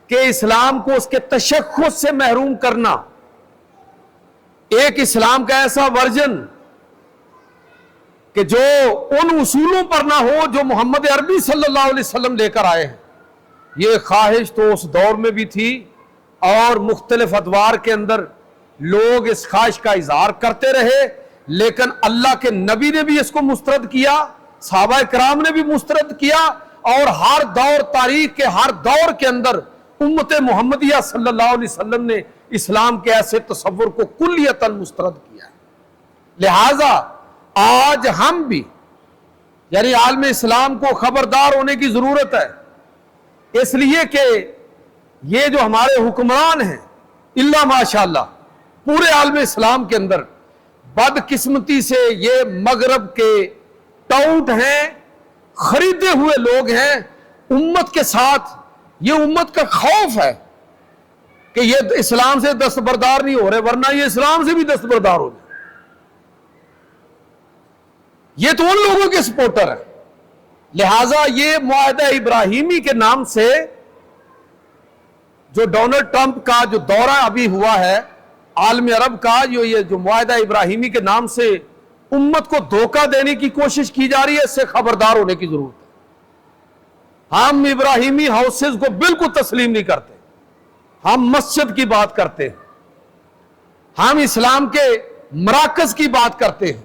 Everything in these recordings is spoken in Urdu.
کہ اسلام کو اس کے تشخص سے محروم کرنا، ایک اسلام کا ایسا ورژن کہ جو ان اصولوں پر نہ ہو جو محمد عربی صلی اللہ علیہ وسلم لے کر آئے ہیں، یہ خواہش تو اس دور میں بھی تھی اور مختلف ادوار کے اندر لوگ اس خواہش کا اظہار کرتے رہے، لیکن اللہ کے نبی نے بھی اس کو مسترد کیا، صحابہ کرام نے بھی مسترد کیا، اور ہر دور، تاریخ کے ہر دور کے اندر امت محمدیہ صلی اللہ علیہ وسلم نے اسلام کے ایسے تصور کو کلیتاً مسترد کیا ہے۔ لہٰذا آج ہم بھی یعنی عالم اسلام کو خبردار ہونے کی ضرورت ہے، اس لیے کہ یہ جو ہمارے حکمران ہیں اللہ ماشاءاللہ پورے عالم اسلام کے اندر بدقسمتی سے یہ مغرب کے ٹاؤٹ ہیں، خریدے ہوئے لوگ ہیں امت کے ساتھ۔ یہ امت کا خوف ہے کہ یہ اسلام سے دستبردار نہیں ہو رہے، ورنہ یہ اسلام سے بھی دستبردار ہو جائے۔ یہ تو ان لوگوں کے سپورٹر ہیں۔ لہٰذا یہ معاہدہ ابراہیمی کے نام سے جو ڈونلڈ ٹرمپ کا جو دورہ ابھی ہوا ہے عالم عرب کا، یہ جو معاہدہ ابراہیمی کے نام سے امت کو دھوکہ دینے کی کوشش کی جا رہی ہے، اس سے خبردار ہونے کی ضرورت ہے۔ ہم ابراہیمی ہاؤسز کو بالکل تسلیم نہیں کرتے، ہم مسجد کی بات کرتے ہیں، ہم اسلام کے مراکز کی بات کرتے ہیں،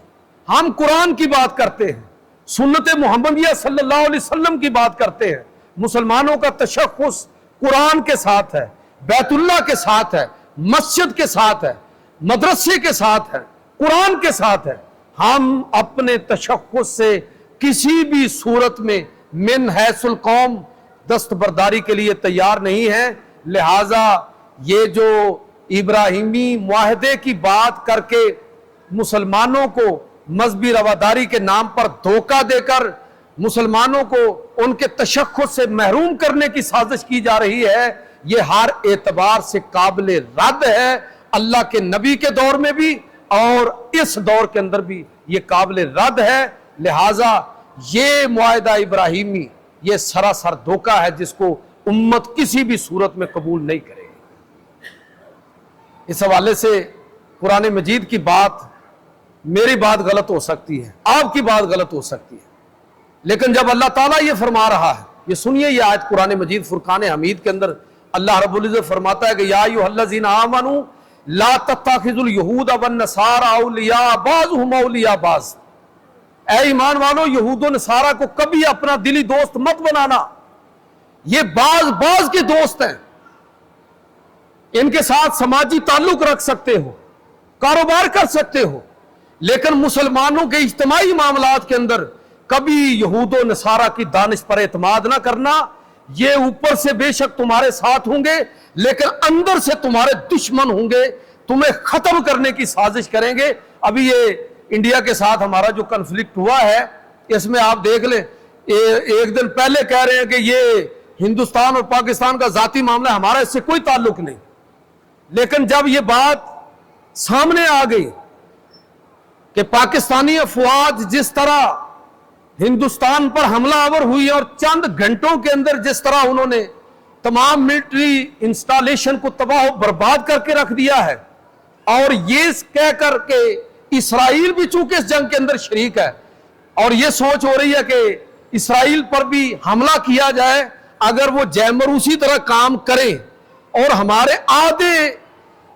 ہم قرآن کی بات کرتے ہیں، سنت محمدیہ صلی اللہ علیہ وسلم کی بات کرتے ہیں۔ مسلمانوں کا تشخص قرآن کے ساتھ ہے، بیت اللہ کے ساتھ ہے، مسجد کے ساتھ ہے، مدرسے کے ساتھ ہے، قرآن کے ساتھ ہے۔ ہم اپنے تشخص سے کسی بھی صورت میں من حیث القوم دستبرداری کے لیے تیار نہیں ہیں۔ لہٰذا یہ جو ابراہیمی معاہدے کی بات کر کے مسلمانوں کو مذہبی رواداری کے نام پر دھوکہ دے کر مسلمانوں کو ان کے تشخص سے محروم کرنے کی سازش کی جا رہی ہے، یہ ہر اعتبار سے قابل رد ہے۔ اللہ کے نبی کے دور میں بھی اور اس دور کے اندر بھی یہ قابل رد ہے۔ لہٰذا یہ معاہدہ ابراہیمی یہ سراسر دھوکہ ہے جس کو امت کسی بھی صورت میں قبول نہیں کرے گی۔ اس حوالے سے قرآن مجید کی بات، میری بات غلط ہو سکتی ہے، آپ کی بات غلط ہو سکتی ہے، لیکن جب اللہ تعالیٰ یہ فرما رہا ہے، یہ سنیے یہ آیت قرآن مجید فرقان حمید کے اندر اللہ رب العزت فرماتا ہے کہ یا ایھا الذین آمنوا لا تتخذوا اليہود والنصارى اولیاء بعضهم اولیاء بعض۔ اے ایمان والو، یہود و نصارہ کو کبھی اپنا دلی دوست مت بنانا، یہ بعض کے دوست ہیں، ان کے ساتھ سماجی تعلق رکھ سکتے ہو، کاروبار کر سکتے ہو، لیکن مسلمانوں کے اجتماعی معاملات کے اندر کبھی یہود و نصارہ کی دانش پر اعتماد نہ کرنا۔ یہ اوپر سے بے شک تمہارے ساتھ ہوں گے، لیکن اندر سے تمہارے دشمن ہوں گے، تمہیں ختم کرنے کی سازش کریں گے۔ ابھی یہ انڈیا کے ساتھ ہمارا جو کنفلکٹ ہوا ہے، اس میں آپ دیکھ لیں، ایک دن پہلے کہہ رہے ہیں کہ یہ ہندوستان اور پاکستان کا ذاتی معاملہ، ہمارا اس سے کوئی تعلق نہیں، لیکن جب یہ بات سامنے آ گئی کہ پاکستانی افواج جس طرح ہندوستان پر حملہ آور ہوئی اور چند گھنٹوں کے اندر جس طرح انہوں نے تمام ملٹری انسٹالیشن کو تباہ و برباد کر کے رکھ دیا ہے، اور یہ کہہ کر کہ اسرائیل بھی چونکہ اس جنگ کے اندر شریک ہے، اور یہ سوچ ہو رہی ہے کہ اسرائیل پر بھی حملہ کیا جائے، اگر وہ جیمر اسی طرح کام کریں اور ہمارے آدھے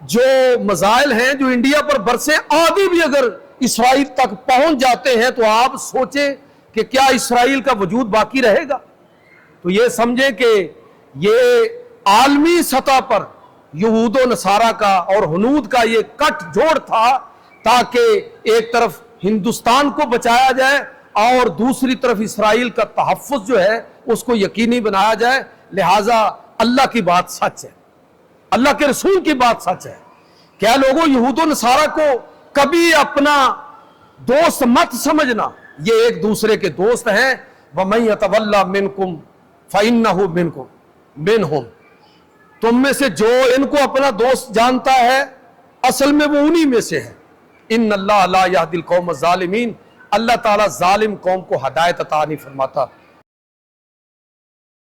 جو مزائل ہیں جو انڈیا پر برسے آدھی بھی اگر اسرائیل تک پہنچ جاتے ہیں، تو آپ سوچیں کہ کیا اسرائیل کا وجود باقی رہے گا؟ تو یہ سمجھیں کہ یہ عالمی سطح پر یہود و نصارہ کا اور ہنود کا یہ کٹ جوڑ تھا تاکہ ایک طرف ہندوستان کو بچایا جائے اور دوسری طرف اسرائیل کا تحفظ جو ہے اس کو یقینی بنایا جائے۔ لہٰذا اللہ کی بات سچ ہے، اللہ کے رسول کی بات سچ ہے۔ کیا لوگوں، یہود و نصارہ کو کبھی اپنا دوست مت سمجھنا، یہ ایک دوسرے کے دوست ہیں۔ وَمَن يَتَوَلَّ مِنْكُمْ فَإِنَّهُ مِنْهُمْ، تم میں سے جو ان کو اپنا دوست جانتا ہے اصل میں وہ انہی میں سے ہے۔ إِنَّ اللَّهَ لَا يَهْدِي الْقَوْمَ الظَّالِمِينَ، اللہ تعالیٰ ظالم قوم کو ہدایت عطا نہیں فرماتا۔